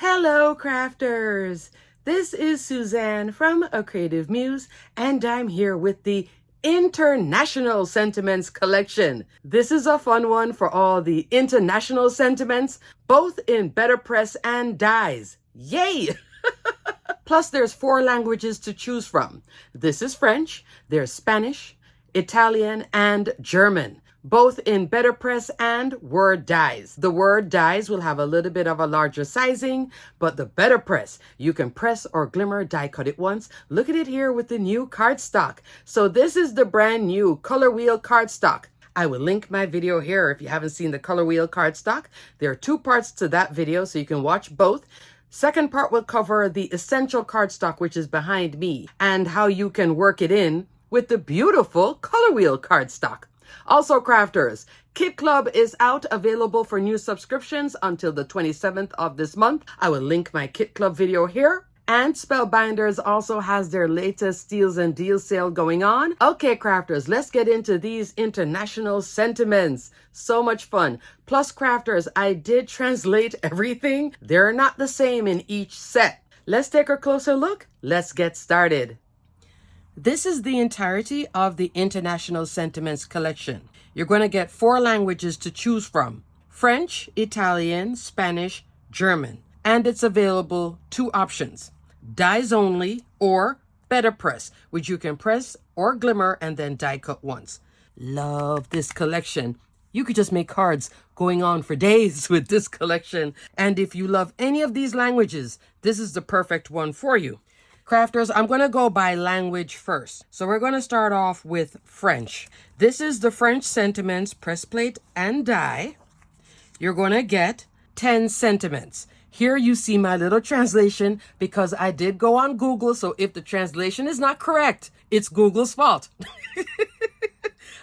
Hello, crafters! This is Suzanne from A Creative Muse, and I'm here with the International Sentiments collection. This is a fun one for all the international sentiments, both in better press and dyes. Yay! Plus, there's 4 languages to choose from. This is French, there's Spanish, Italian, and German, both in better press and word dyes. The word dyes will have a little bit of a larger sizing, but the better press, you can press or glimmer die cut it once. Look at it here with the new cardstock. So this is the brand new color wheel cardstock. I will link my video here if you haven't seen the color wheel cardstock. There are 2 parts to that video, so you can watch both. Second part will cover the essential cardstock, which is behind me, and how you can work it in with the beautiful color wheel cardstock. Also, crafters, Kit Club is out, available for new subscriptions until the 27th of this month. I will link my Kit Club video here. And Spellbinders also has their latest steals and deals sale going on. Okay, crafters, let's get into these international sentiments. So much fun. Plus, crafters, I did translate everything. They're not the same in each set. Let's take a closer look. Let's get started. This is the entirety of the International Sentiments collection. You're going to get 4 languages to choose from: French, Italian, Spanish, German. And it's available 2 options: dyes only or better press, which you can press or glimmer and then die cut once. Love this collection. You could just make cards going on for days with this collection. And if you love any of these languages, this is the perfect one for you. Crafters, I'm going to go by language first. So we're going to start off with French. This is the French Sentiments press plate and die. You're going to get 10 sentiments. Here you see my little translation because I did go on Google. So if the translation is not correct, it's Google's fault.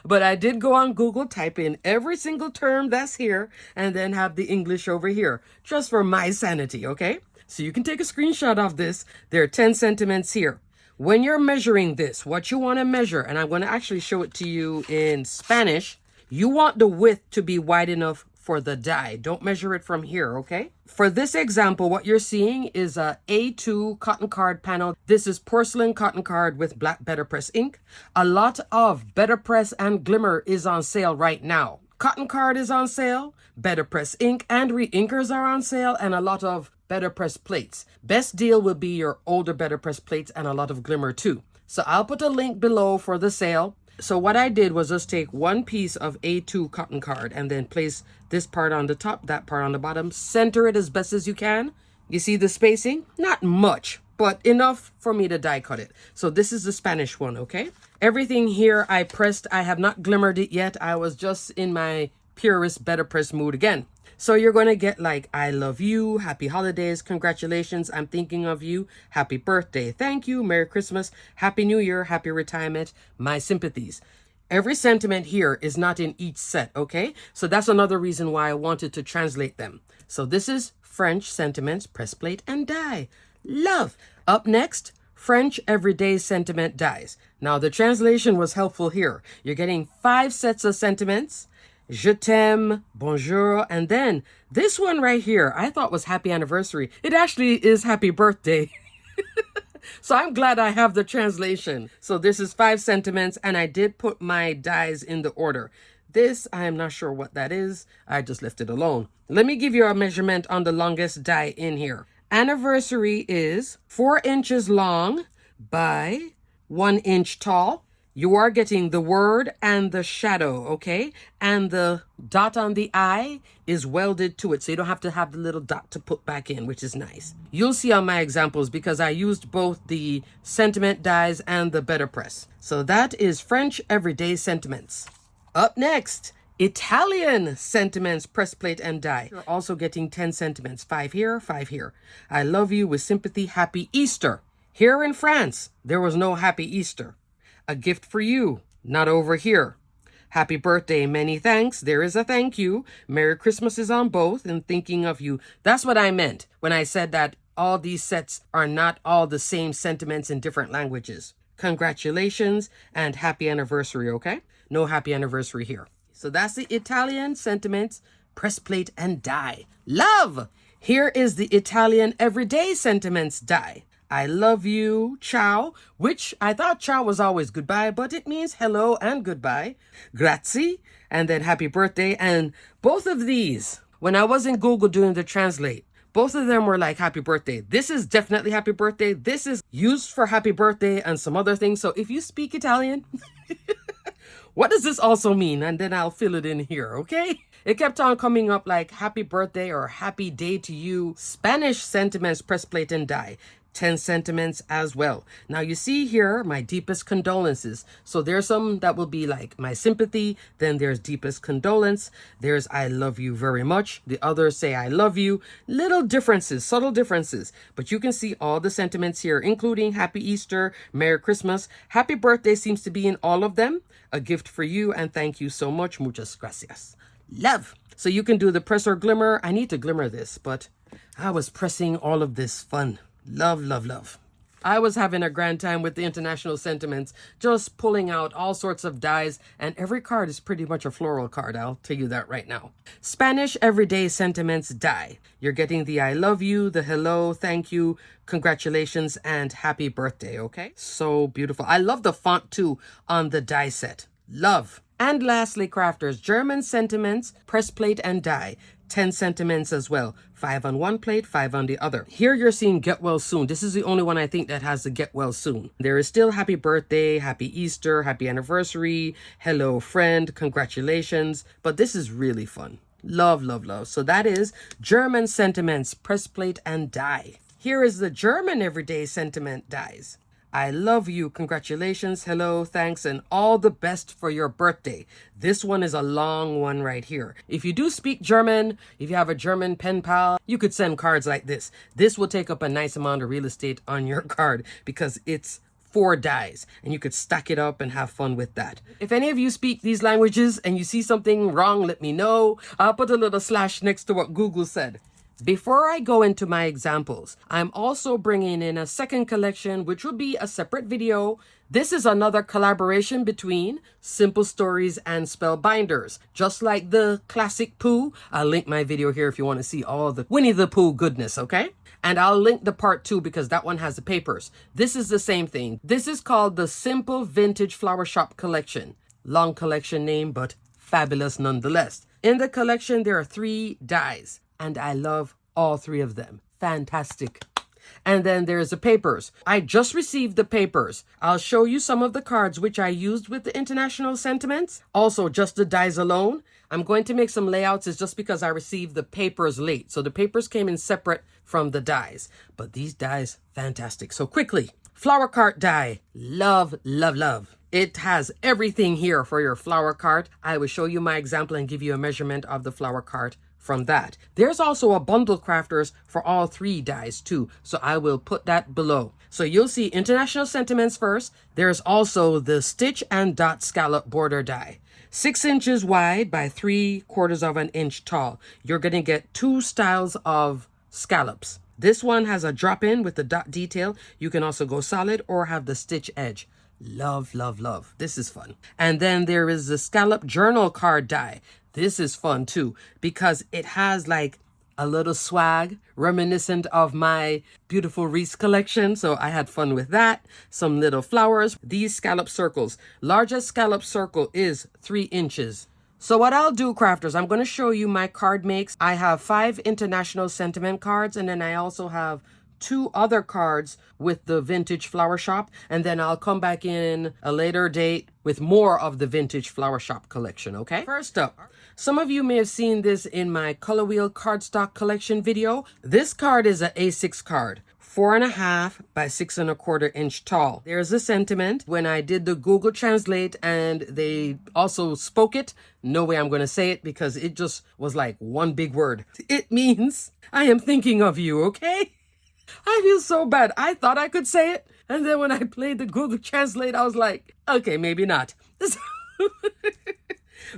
But I did go on Google, type in every single term that's here, and then have the English over here, just for my sanity, okay? So you can take a screenshot of this. There are 10 sentiments here. When you're measuring this, what you want to measure, and I'm going to actually show it to you in Spanish, you want the width to be wide enough for the die. Don't measure it from here, okay? For this example, what you're seeing is a A2 cotton card panel. This is porcelain cotton card with black better press ink. A lot of better press and glimmer is on sale right now. Cotton card is on sale, better press ink and re-inkers are on sale, and a lot of better press plates. Best deal will be your older better press plates and a lot of glimmer too. So I'll put a link below for the sale. So what I did was just take 1 piece of A2 cotton card and then place this part on the top, that part on the bottom, center it as best as you can. You see the spacing? Not much, but enough for me to die cut it. So this is the Spanish one, okay? Everything here I pressed. I have not glimmered it yet. I was just in my purest better press mood again. So you're going to get like, I love you, happy holidays, congratulations, I'm thinking of you, happy birthday, thank you, Merry Christmas, Happy New Year, happy retirement, my sympathies. Every sentiment here is not in each set, okay? So that's another reason why I wanted to translate them. So this is French Sentiments, press plate and die. Love. Up next, French Everyday Sentiment dies. Now the translation was helpful here. You're getting 5 sets of sentiments. Je t'aime, bonjour, and then this one right here, I thought was happy anniversary. It actually is happy birthday. So I'm glad I have the translation. So this is 5 sentiments, and I did put my dies in the order. This, I am not sure what that is. I just left it alone. Let me give you a measurement on the longest die in here. Anniversary is 4 inches long by 1 inch tall. You are getting the word and the shadow, okay? And the dot on the I is welded to it, so you don't have to have the little dot to put back in, which is nice. You'll see on my examples because I used both the sentiment dies and the better press. So that is French Everyday Sentiments. Up next, Italian Sentiments press plate and die. You're also getting 10 sentiments, 5 here, 5 here. I love you with sympathy, happy Easter. Here in France, there was no happy Easter. A gift for you, not over here. Happy birthday, many thanks. There is a thank you. Merry Christmas is on both and thinking of you. That's what I meant when I said that all these sets are not all the same sentiments in different languages. Congratulations and happy anniversary, okay? No happy anniversary here. So that's the Italian Sentiments, press plate and die. Love! Here is the Italian Everyday Sentiments die. I love you, ciao, which I thought ciao was always goodbye, but it means hello and goodbye. Grazie, and then happy birthday. And both of these, when I was in Google doing the translate, both of them were like happy birthday. This is definitely happy birthday. This is used for happy birthday and some other things. So if you speak Italian, what does this also mean? And then I'll fill it in here, okay? It kept on coming up like happy birthday or happy day to you. Spanish sentiments, press plate and die. 10 sentiments as well. Now you see here my deepest condolences. So there's some that will be like my sympathy. Then there's deepest condolence. There's I love you very much. The others say I love you. Little differences, subtle differences. But you can see all the sentiments here, including Happy Easter, Merry Christmas. Happy birthday seems to be in all of them. A gift for you and thank you so much. Muchas gracias. Love. So you can do the press or glimmer. I need to glimmer this, but I was pressing all of this fun. Love, love, love. I was having a grand time with the International Sentiments, just pulling out all sorts of dies, and every card is pretty much a floral card, I'll tell you that right now. Spanish Everyday Sentiments die. You're getting the I love you, the hello, thank you, congratulations, and happy birthday, okay? So beautiful. I love the font too on the die set. Love. And lastly, crafters, German Sentiments, press plate and die. 10 sentiments as well. 5 on one plate, 5 on the other. Here you're seeing get well soon. This is the only one I think that has the get well soon. There is still happy birthday, happy Easter, happy anniversary, hello friend, congratulations. But this is really fun. Love, love, love. So that is German Sentiments, press plate and die. Here is the German Everyday Sentiment dies. I love you, congratulations, hello, thanks, and all the best for your birthday. This one is a long one right here. If you do speak German, if you have a German pen pal, you could send cards like this. This will take up a nice amount of real estate on your card because it's 4 dies and you could stack it up and have fun with that. If any of you speak these languages and you see something wrong, let me know. I'll put a little slash next to what Google said. Before I go into my examples, I'm also bringing in a second collection, which will be a separate video. This is another collaboration between Simple Stories and Spellbinders. Just like the classic Pooh, I'll link my video here if you want to see all the Winnie the Pooh goodness, okay? And I'll link the part 2 because that one has the papers. This is the same thing. This is called the Simple Vintage Flower Shoppe Collection. Long collection name, but fabulous nonetheless. In the collection, there are 3 dies. And I love all 3 of them. Fantastic. And then there's the papers. I just received the papers. I'll show you some of the cards which I used with the International Sentiments. Also, just the dies alone. I'm going to make some layouts. It's just because I received the papers late. So the papers came in separate from the dies. But these dies, fantastic. So quickly, flower cart die. Love, love, love. It has everything here for your flower cart. I will show you my example and give you a measurement of the flower cart from that. There's also a bundle crafters for all 3 dies too, so I will put that below. So you'll see International Sentiments first. There's also the stitch and dot scallop border die. 6 inches wide by 3/4 of an inch tall. You're going to get 2 styles of scallops. This one has a drop in with the dot detail. You can also go solid or have the stitch edge. Love, love, love. This is fun. And then there is the scallop journal card die. This is fun too because it has like a little swag reminiscent of my beautiful wreath collection. So I had fun with that. Some little flowers. These scallop circles. Largest scallop circle is 3 inches. So what I'll do, crafters, I'm going to show you my card makes. I have 5 International Sentiment cards and then I also have 2 other cards with the Vintage Flower Shoppe, and then I'll come back in a later date with more of the Vintage Flower Shoppe collection, okay? First up, some of you may have seen this in my Color Wheel cardstock collection video. This card is an A6 card. 4.5 by 6.25 inch tall. There's a sentiment. When I did the Google Translate and they also spoke it, no way I'm going to say it because it just was like one big word. It means I am thinking of you, okay? I feel so bad. I thought I could say it. And then when I played the Google Translate, I was like, okay, maybe not.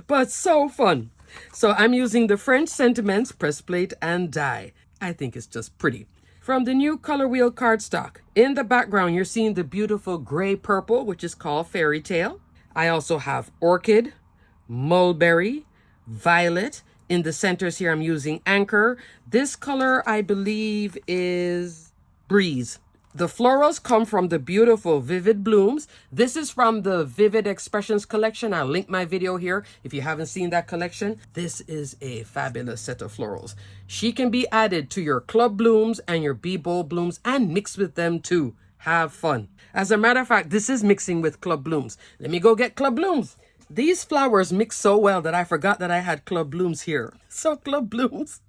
But so fun. So I'm using the French Sentiments, press plate and die. I think it's just pretty. From the new Color Wheel cardstock. In the background, you're seeing the beautiful gray purple, which is called Fairy Tale. I also have Orchid, Mulberry, Violet, In the centers here, I'm using Anchor. This color, I believe, is Breeze. The florals come from the beautiful Vivid Blooms. This is from the Vivid Expressions collection. I'll link my video here if you haven't seen that collection. This is a fabulous set of florals. She can be added to your club blooms and your bee bowl blooms and mix with them too. Have fun. As a matter of fact, this is mixing with club blooms. Let me go get club blooms. These flowers mix so well that I forgot that I had club blooms here. So club blooms.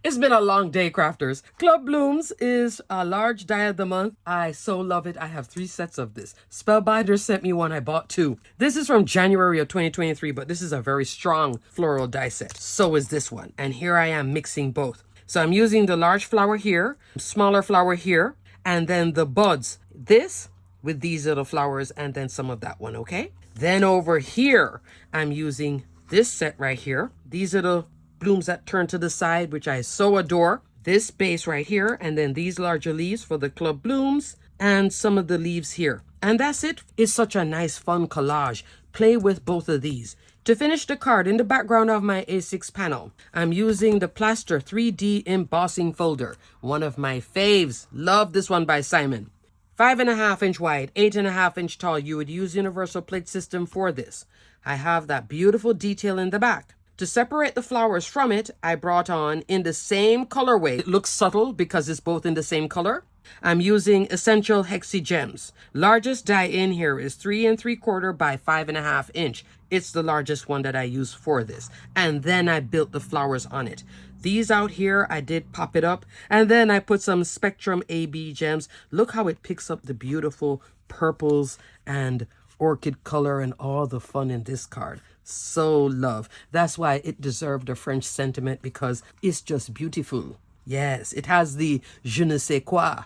It's been a long day, crafters. Club Blooms is a large die of the month. I so love it. I have 3 sets of this. Spellbinders sent me one. I bought 2. This is from January of 2023, but this is a very strong floral die set. So is this one. And here I am mixing both. So I'm using the large flower here, smaller flower here, and then the buds. This with these little flowers and then some of that one, okay? Then over here, I'm using this set right here. These are the blooms that turn to the side, which I so adore. This base right here, and then these larger leaves for the club blooms, and some of the leaves here. And that's it. It's such a nice, fun collage. Play with both of these. To finish the card, in the background of my A6 panel, I'm using the Plaster 3D Embossing Folder. One of my faves. Love this one by Simon. 5.5 inch wide, 8.5 inch tall. You would use Universal Plate System for this. I have that beautiful detail in the back. To separate the flowers from it, I brought on in the same colorway. It looks subtle because it's both in the same color. I'm using Essential Hexi Gems. Largest die in here is 3 3/4 by 5.5 inch. It's the largest one that I use for this. And then I built the flowers on it. These out here, I did pop it up. And then I put some Spectrum AB gems. Look how it picks up the beautiful purples and orchid color and all the fun in this card. So love. That's why it deserved a French sentiment, because it's just beautiful. Yes, it has the je ne sais quoi.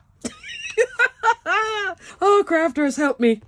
Oh, crafters, help me.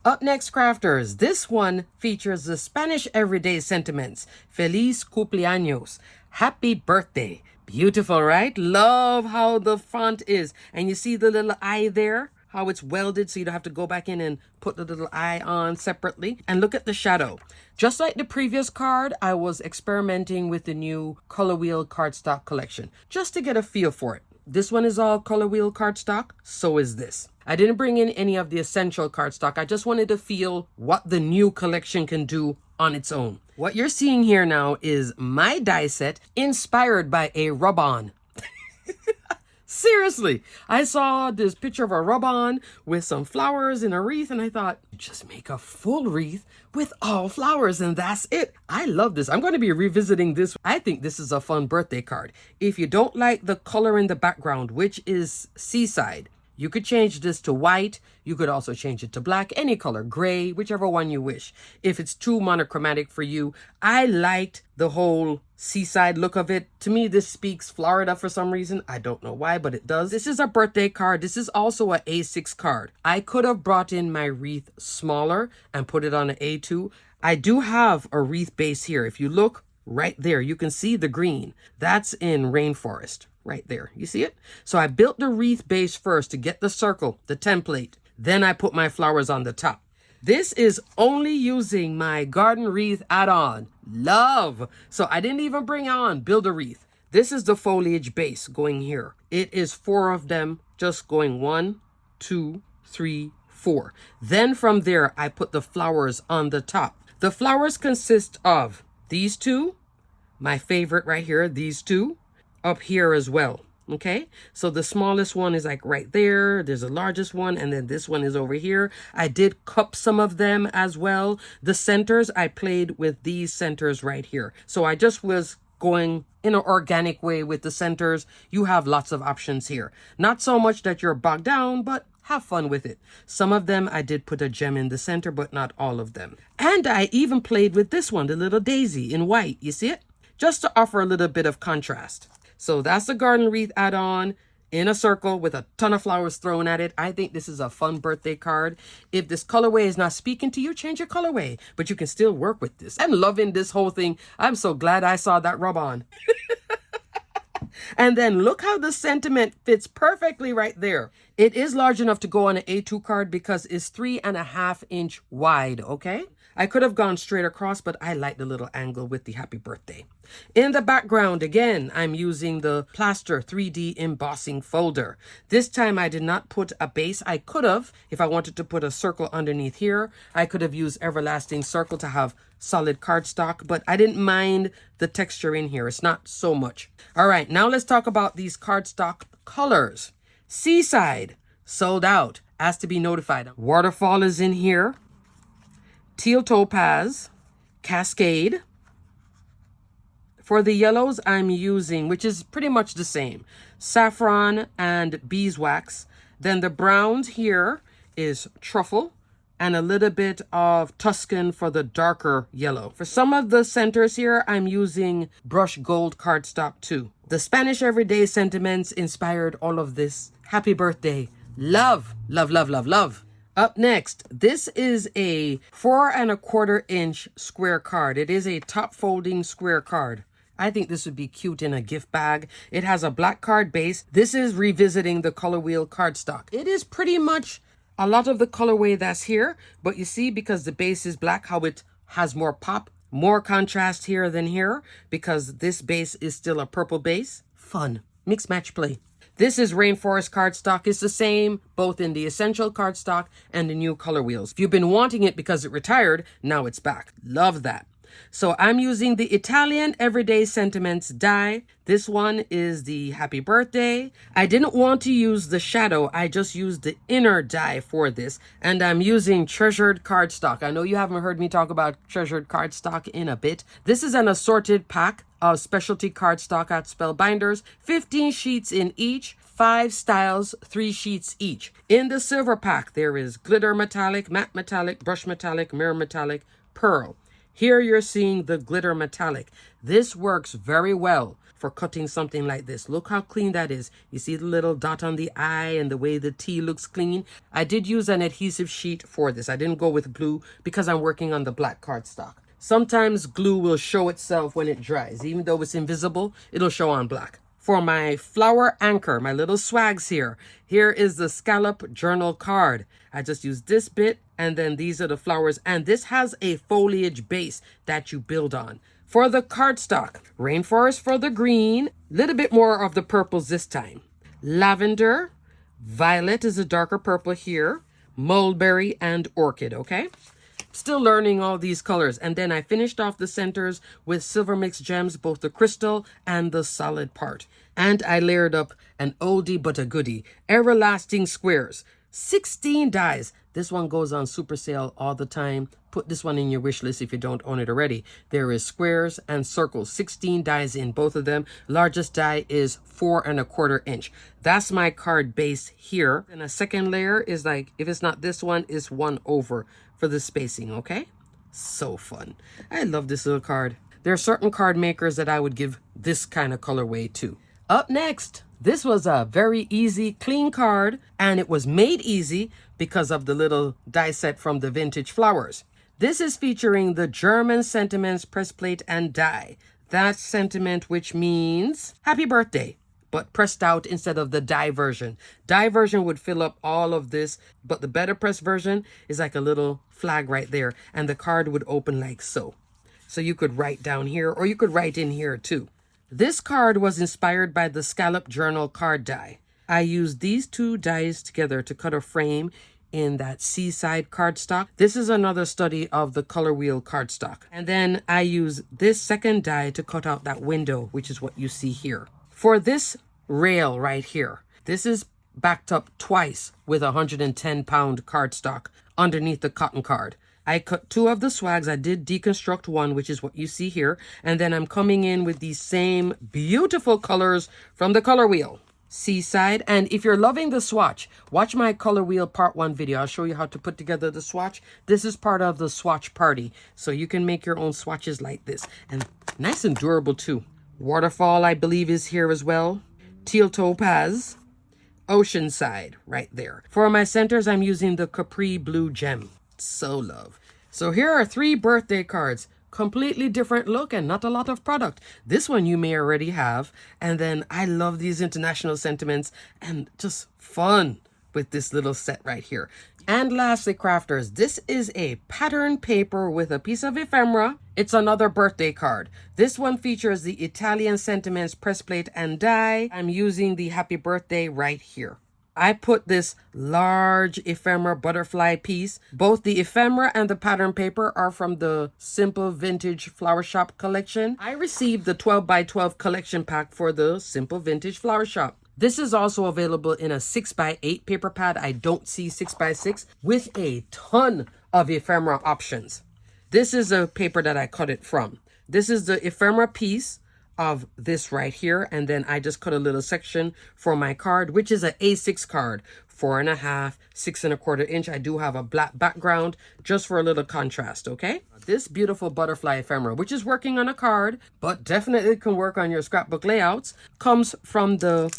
Up next, crafters, this one features the Spanish everyday sentiments. Feliz cumpleaños. Happy birthday. Beautiful, right? Love how the font is. And you see the little eye there? How it's welded so you don't have to go back in and put the little eye on separately. And look at the shadow. Just like the previous card, I was experimenting with the new Color Wheel cardstock collection just to get a feel for it. This one is all Color Wheel cardstock. So is this. I didn't bring in any of the essential cardstock. I just wanted to feel what the new collection can do on its own. What you're seeing here now is my die set inspired by a rub-on. Seriously, I saw this picture of a rub-on with some flowers in a wreath, and I thought, just make a full wreath with all flowers, and that's it. I love this. I'm going to be revisiting this. I think this is a fun birthday card. If you don't like the color in the background, which is Seaside, you could change this to white. You could also change it to black, any color, gray, whichever one you wish. If it's too monochromatic for you, I liked the whole seaside look of it. To me, this speaks Florida for some reason. I don't know why, but it does. This is a birthday card. This is also an A6 card. I could have brought in my wreath smaller and put it on an A2. I do have a wreath base here. If you look right there, you can see the green. That's in Rainforest. Right there. You see it? So I built the wreath base first to get the circle, the template. Then I put my flowers on the top. This is only using my garden wreath add-on. Love. So I didn't even bring on build a wreath. This is the foliage base going here. It is 4 of them, just going 1, 2, 3, 4. Then from there, I put the flowers on the top. The flowers consist of these 2, my favorite right here, these 2. Up here as well. Okay, so the smallest one is like right there. There's the largest one, and then this one is over here. I did cup some of them as well. The centers, I played with these centers right here. So I just was going in an organic way with the centers. You have lots of options here. Not so much that you're bogged down, but have fun with it. Some of them I did put a gem in the center, but not all of them. And I even played with this one, the little daisy in white. You see it? Just to offer a little bit of contrast. So that's the garden wreath add-on in a circle with a ton of flowers thrown at it. I think this is a fun birthday card. If this colorway is not speaking to you, change your colorway. But you can still work with this. I'm loving this whole thing. I'm so glad I saw that rub-on. And then look how the sentiment fits perfectly right there. It is large enough to go on an A2 card because it's 3.5 inch wide, okay? I could have gone straight across, but I like the little angle with the happy birthday. In the background, again, I'm using the Plaster 3D embossing folder. This time I did not put a base. I could have, if I wanted to put a circle underneath here, I could have used Everlasting Circle to have solid cardstock, but I didn't mind the texture in here. It's not so much. All right, now let's talk about these cardstock colors. Seaside, sold out, asked to be notified. Waterfall is in here. Teal Topaz, Cascade. For the yellows, I'm using, which is pretty much the same, Saffron and Beeswax. Then the browns here is Truffle and a little bit of Tuscan for the darker yellow. For some of the centers here, I'm using Brush Gold cardstock too. The Spanish Everyday Sentiments inspired all of this. Happy birthday. Love, love, love, love, love. Up next, this is a 4¼ inch square card. It is a top folding square card. I think this would be cute in a gift bag. It has a black card base. This is revisiting the Color Wheel cardstock. It is pretty much a lot of the colorway that's here, but you see, because the base is black, how it has more pop, more contrast here than here, because this base is still a purple base. Fun. Mix, match, play. This is Rainforest cardstock. It's the same, both in the Essential cardstock and the new Color Wheels. If you've been wanting it because it retired, now it's back. Love that. So I'm using the Italian Everyday Sentiments die. This one is the Happy Birthday. I didn't want to use the shadow. I just used the inner die for this. And I'm using Treasured cardstock. I know you haven't heard me talk about Treasured cardstock in a bit. This is an assorted pack of specialty cardstock at Spellbinders. 15 sheets in each. 5 styles, 3 sheets each. In the silver pack, there is glitter metallic, matte metallic, brush metallic, mirror metallic, pearl. Here you're seeing the glitter metallic. This works very well for cutting something like this. Look how clean that is. You see the little dot on the eye and the way the T looks clean. I did use an adhesive sheet for this. I didn't go with glue because I'm working on the black cardstock. Sometimes glue will show itself when it dries. Even though it's invisible, it'll show on black. For my flower anchor, my little swags here, here is the scallop journal card. I just used this bit, and then these are the flowers, and this has a foliage base that you build on. For the cardstock, Rainforest for the green, little bit more of the purples this time. Lavender, violet is a darker purple here, mulberry, and orchid, okay? Still learning all these colors. And then I finished off the centers with Silver Mix Gems, both the crystal and the solid part. And I layered up an oldie but a goodie, Everlasting Squares. 16 dies. This one goes on super sale all the time. Put this one in your wish list if you don't own it already. There is squares and circles, 16 dies in both of them. Largest die is 4¼ inch. That's my card base here. And a second layer is like, if it's not this one, it's one over for the spacing, okay? So fun. I love this little card. There are certain card makers that I would give this kind of colorway to. Up next, this was a very easy, clean card, and it was made easy because of the little die set from the Vintage Flowers. This is featuring the German Sentiments press plate and die. That sentiment, which means happy birthday, but pressed out instead of the die version. Die version would fill up all of this, but the better press version is like a little flag right there, and the card would open like so. So you could write down here, or you could write in here too. This card was inspired by the Scallop Journal card die. I used these 2 dies together to cut a frame in that Seaside cardstock. This is another study of the Color Wheel cardstock. And then I use this second die to cut out that window, which is what you see here. For this rail right here, this is backed up twice with 110-pound cardstock underneath the cotton card. I cut 2 of the swags. I did deconstruct one, which is what you see here. And then I'm coming in with these same beautiful colors from the Color Wheel. Seaside. And if you're loving the swatch, watch my Color Wheel Part 1 video. I'll show you how to put together the swatch. This is part of the swatch party. So you can make your own swatches like this. And nice and durable too. Waterfall, I believe, is here as well. Teal Topaz. Oceanside, right there. For my centers, I'm using the Capri Blue Gem. So love. So here are 3 birthday cards. Completely different look and not a lot of product. This one you may already have. And then I love these international sentiments and just fun with this little set right here. And lastly, crafters, this is a pattern paper with a piece of ephemera. It's another birthday card. This one features the Italian Sentiments press plate and die. I'm using the happy birthday right here. I put this large ephemera butterfly piece. Both the ephemera and the pattern paper are from the Simple Vintage Flower Shoppe collection. I received the 12 by 12 collection pack for the Simple Vintage Flower Shoppe. This is also available in a 6 by 8 paper pad. I don't see 6 by 6 with a ton of ephemera options. This is a paper that I cut it from. This is the ephemera piece of this right here, and then I just cut a little section for my card, which is an A6 card, 4.5, 6.25 inch. I do have a black background just for a little contrast. Okay, this beautiful butterfly ephemera, which is working on a card but definitely can work on your scrapbook layouts, comes from the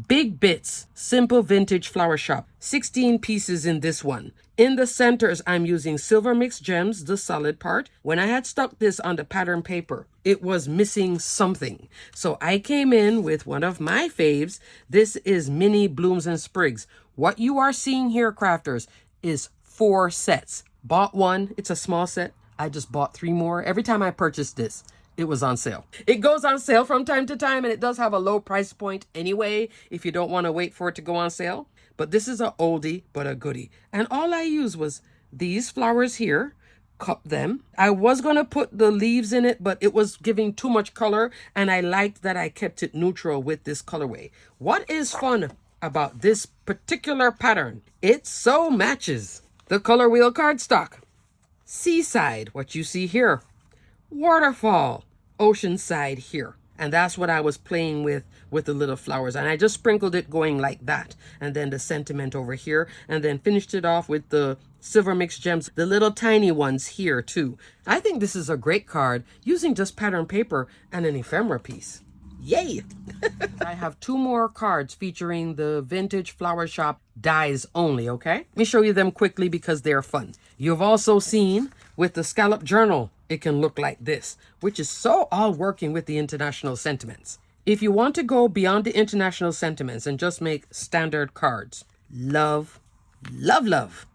Big Bits Simple Vintage Flower Shoppe. 16 pieces in this one. In the centers, I'm using silver mixed gems, the solid part. When I had stuck this on the pattern paper, it was missing something. So I came in with one of my faves. This is Mini Blooms and Sprigs. What you are seeing here, crafters, is 4 sets. Bought one. It's a small set. I just bought 3 more. Every time I purchased this, it was on sale. It goes on sale from time to time, and it does have a low price point anyway if you don't want to wait for it to go on sale. But this is a oldie but a goodie. And all I used was these flowers here, cup them. I was going to put the leaves in it, but it was giving too much color, and I liked that I kept it neutral with this colorway. What is fun about this particular pattern? It so matches the color wheel cardstock. Seaside, what you see here. Waterfall, oceanside here. And that's what I was playing with the little flowers. And I just sprinkled it going like that. And then the sentiment over here. And then finished it off with the silver mixed gems, the little tiny ones here too. I think this is a great card using just pattern paper and an ephemera piece. Yay! I have 2 more cards featuring the Vintage Flower Shoppe dies only, okay? Let me show you them quickly because they're fun. You've also seen with the scallop journal, it can look like this, which is so all working with the International Sentiments. If you want to go beyond the International Sentiments and just make standard cards, love, love, love.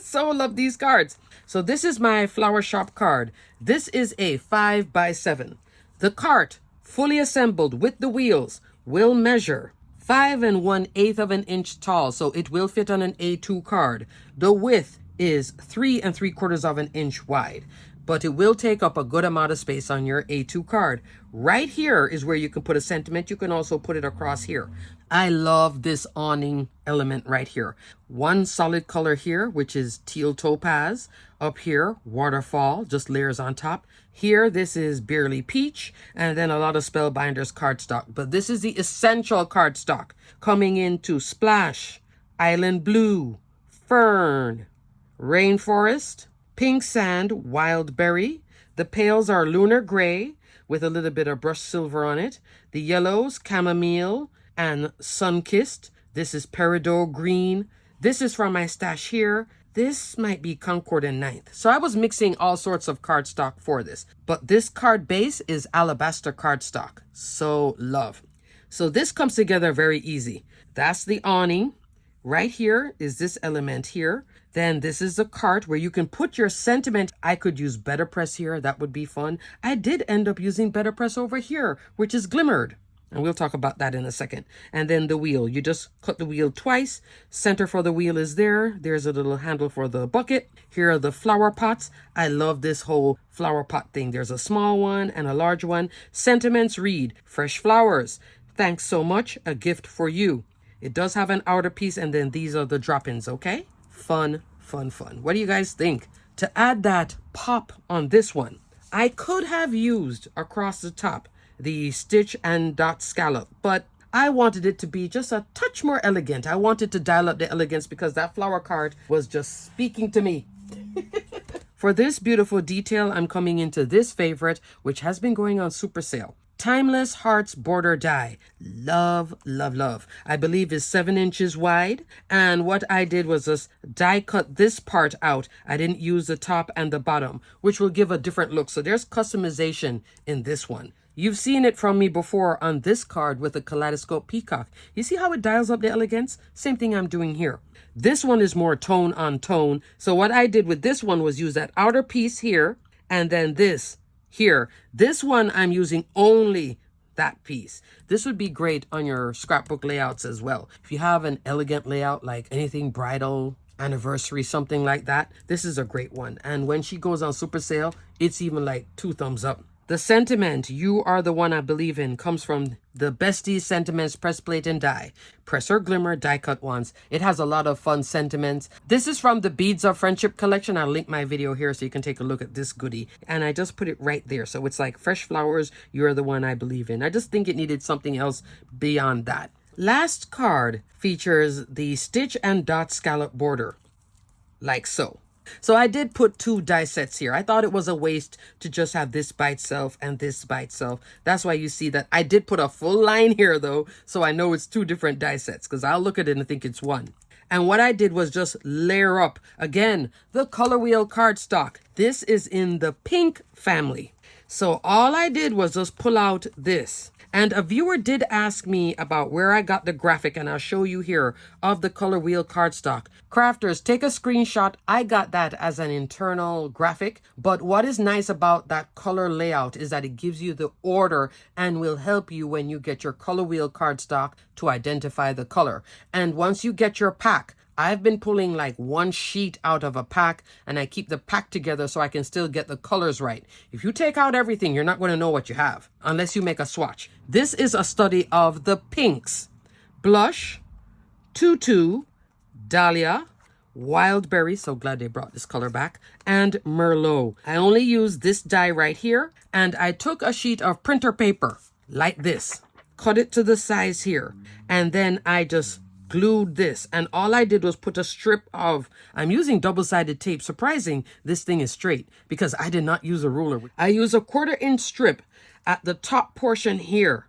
So love these cards. So this is my Flower Shoppe card. This is a 5 by 7. The cart, fully assembled with the wheels, will measure 5 1/8 of an inch tall, so it will fit on an A2 card. The width is 3 3/4 of an inch wide, but it will take up a good amount of space on your A2 card. Right here is where you can put a sentiment. You can also put it across here. I love this awning element right here. One solid color here, which is teal topaz. Up here, waterfall, just layers on top. Here, this is barely peach, and then a lot of Spellbinders cardstock. But this is the essential cardstock, coming into splash, island blue, fern, rainforest, pink sand, wild berry. The pales are lunar gray with a little bit of brushed silver on it. The yellows, chamomile, and sun-kissed. This is peridot green. This is from my stash here. This might be Concord and Ninth. So I was mixing all sorts of cardstock for this. But this card base is alabaster cardstock. So love. So this comes together very easy. That's the awning. Right here is this element here. Then this is the cart where you can put your sentiment. I could use Better Press here. That would be fun. I did end up using Better Press over here, which is glimmered. And we'll talk about that in a second. And then the wheel. You just cut the wheel twice. Center for the wheel is there. There's a little handle for the bucket. Here are the flower pots. I love this whole flower pot thing. There's a small one and a large one. Sentiments read, fresh flowers. Thanks so much. A gift for you. It does have an outer piece, and then these are the drop-ins, okay? Fun, fun, fun. What do you guys think? To add that pop on this one, I could have used across the top the stitch and dot scallop, but I wanted it to be just a touch more elegant. I wanted to dial up the elegance because that flower card was just speaking to me. For this beautiful detail, I'm coming into this favorite, which has been going on super sale. Timeless Hearts Border Die. Love, love, love. I believe is 7 inches wide. And what I did was just die cut this part out. I didn't use the top and the bottom, which will give a different look. So there's customization in this one. You've seen it from me before on this card with a kaleidoscope peacock. You see how it dials up the elegance? Same thing I'm doing here. This one is more tone on tone. So what I did with this one was use that outer piece here and then this here. This one I'm using only that piece. This would be great on your scrapbook layouts as well. If you have an elegant layout like anything bridal, anniversary, something like that, this is a great one. And when she goes on super sale, it's even like 2 thumbs up. The sentiment, "You Are the One I Believe In," comes from the Besties Sentiments Press Plate and Die. Press or Glimmer die cut ones. It has a lot of fun sentiments. This is from the Beads of Friendship collection. I'll link my video here so you can take a look at this goodie. And I just put it right there. So it's like fresh flowers, "You're the One I Believe In." I just think it needed something else beyond that. Last card features the stitch and dot scallop border, like so. So I did put 2 die sets here. I thought it was a waste to just have this by itself and this by itself. That's why you see that I did put a full line here though, so I know it's 2 different die sets because I'll look at it and think it's one. And what I did was just layer up, again, the color wheel cardstock. This is in the pink family. So all I did was just pull out this. And a viewer did ask me about where I got the graphic, and I'll show you here, of the color wheel cardstock. Crafters, take a screenshot. I got that as an internal graphic, but what is nice about that color layout is that it gives you the order and will help you when you get your color wheel cardstock to identify the color. And once you get your pack, I've been pulling like 1 sheet out of a pack, and I keep the pack together so I can still get the colors right. If you take out everything, you're not going to know what you have unless you make a swatch. This is a study of the pinks: Blush, Tutu, Dahlia, Wildberry, so glad they brought this color back, and Merlot. I only used this die right here, and I took a sheet of printer paper like this, cut it to the size here, and then I just glued this, and all I did was put a strip of, I'm using double-sided tape. Surprising, this thing is straight because I did not use a ruler. I use a 1/4 inch strip at the top portion here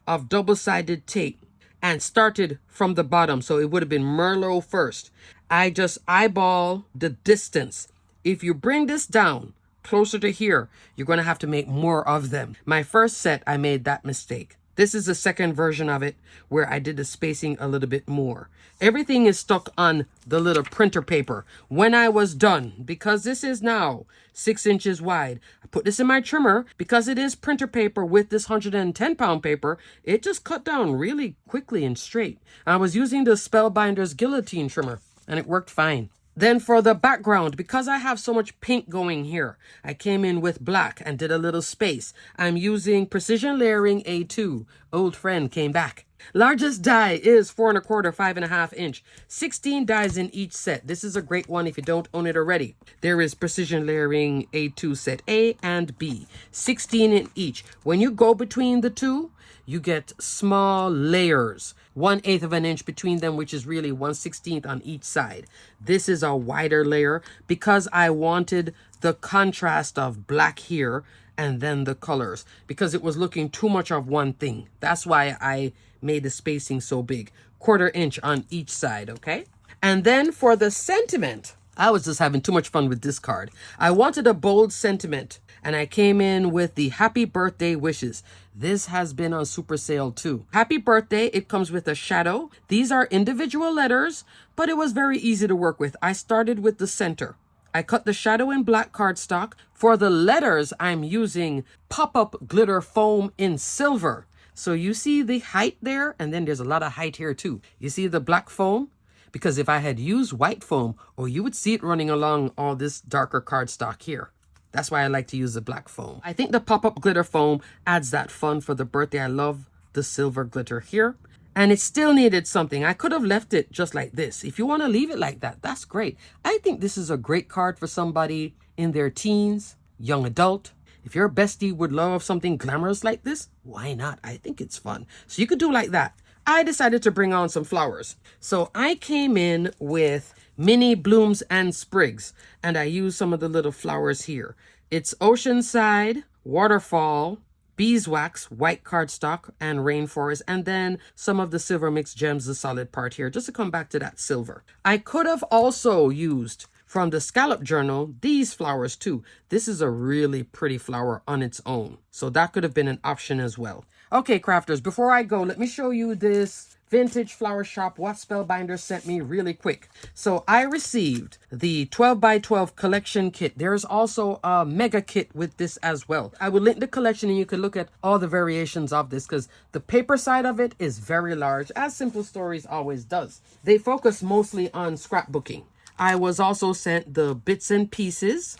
of double-sided tape and started from the bottom, so it would have been Merlot first. I just eyeball the distance. If you bring this down closer to here, you're going to have to make more of them. My first set, I made that mistake. This is the second version of it where I did the spacing a little bit more. Everything is stuck on the little printer paper. When I was done, because this is now 6 inches wide, I put this in my trimmer. Because it is printer paper with this 110-pound paper, it just cut down really quickly and straight. I was using the Spellbinders guillotine trimmer, and it worked fine. Then for the background, because I have so much pink going here, I came in with black and did a little space. I'm using Precision Layering A2. Old friend came back. Largest die is 4 1/4, 5.5 inch. 16 dies in each set. This is a great one if you don't own it already. There is Precision Layering A2 set A and B. 16 in each. When you go between the two, you get small layers, 1/8 of an inch between them, which is really 1/16 on each side. This is a wider layer because I wanted the contrast of black here and then the colors, because it was looking too much of one thing. That's why I made the spacing so big, 1/4 inch on each side, okay? And then for the sentiment, I was just having too much fun with this card. I wanted a bold sentiment, and I came in with the Happy Birthday Wishes. This has been on super sale too. Happy birthday, it comes with a shadow. These are individual letters, but it was very easy to work with. I started with the center. I cut the shadow in black cardstock. For the letters, I'm using pop-up glitter foam in silver. So you see the height there, and then there's a lot of height here too. You see the black foam? Because if I had used white foam, oh, you would see it running along all this darker cardstock here. That's why I like to use the black foam. I think the pop-up glitter foam adds that fun for the birthday. I love the silver glitter here. And it still needed something. I could have left it just like this. If you want to leave it like that, that's great. I think this is a great card for somebody in their teens, young adult. If your bestie would love something glamorous like this, why not? I think it's fun. So you could do like that. I decided to bring on some flowers. So I came in with mini blooms and sprigs, and I used some of the little flowers here. It's Oceanside, Waterfall, Beeswax, white cardstock, and Rainforest, and then some of the silver mixed gems, the solid part here, just to come back to that silver. I could have also used from the scallop journal these flowers too. This is a really pretty flower on its own, so that could have been an option as well. Okay, crafters, before I go, let me show you this Vintage Flower Shoppe what Spellbinders sent me really quick. So I received the 12 by 12 collection kit. There's also a mega kit with this as well. I will link the collection and you can look at all the variations of this, because the paper side of it is very large, as Simple Stories always does. They focus mostly on scrapbooking. I was also sent the bits and pieces,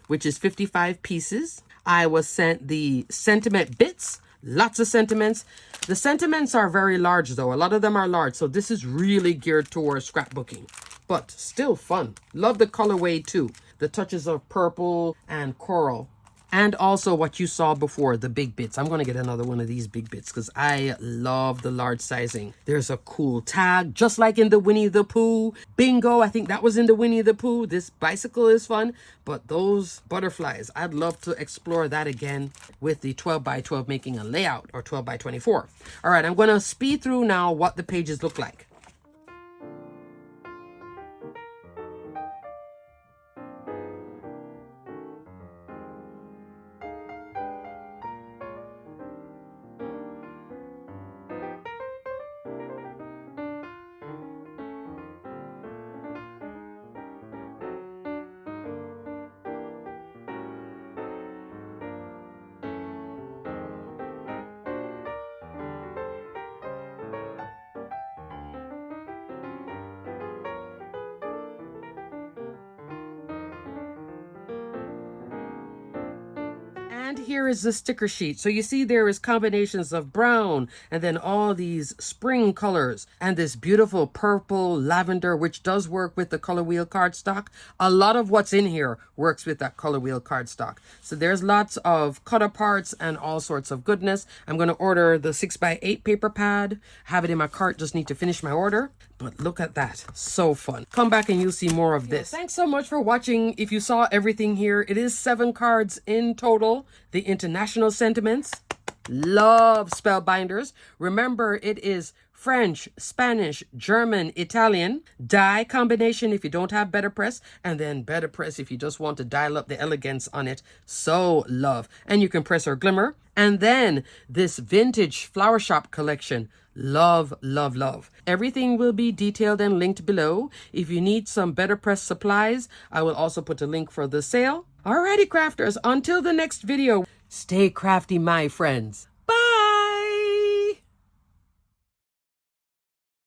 which is 55 pieces. I was sent the sentiment bits. Lots of sentiments. The sentiments are very large though. A lot of them are large. So this is really geared towards scrapbooking, but still fun. Love the colorway too. The touches of purple and coral. And also what you saw before, the big bits. I'm going to get another one of these big bits because I love the large sizing. There's a cool tag, just like in the Winnie the Pooh. Bingo, I think that was in the Winnie the Pooh. This bicycle is fun, but those butterflies, I'd love to explore that again with the 12 by 12 making a layout, or 12 by 24. All right, I'm going to speed through now what the pages look like. And here is the sticker sheet. So you see there is combinations of brown and then all these spring colors and this beautiful purple lavender, which does work with the color wheel cardstock. A lot of what's in here works with that color wheel cardstock. So there's lots of cut aparts and all sorts of goodness. I'm going to order the 6x8 paper pad, have it in my cart, just need to finish my order. But look at that, so fun. Come back and you'll see more of this. Thanks so much for watching. If you saw everything here, it is 7 cards in total. The International Sentiments. Love Spellbinders. Remember, it is French, Spanish, German, Italian. Die combination if you don't have better press, and then better press if you just want to dial up the elegance on it. So love. And you can press or glimmer. And then this Vintage Flower Shoppe collection. Love, love, love. Everything will be detailed and linked below. If you need some better press supplies, I will also put a link for the sale. Alrighty, crafters, until the next video, stay crafty, my friends.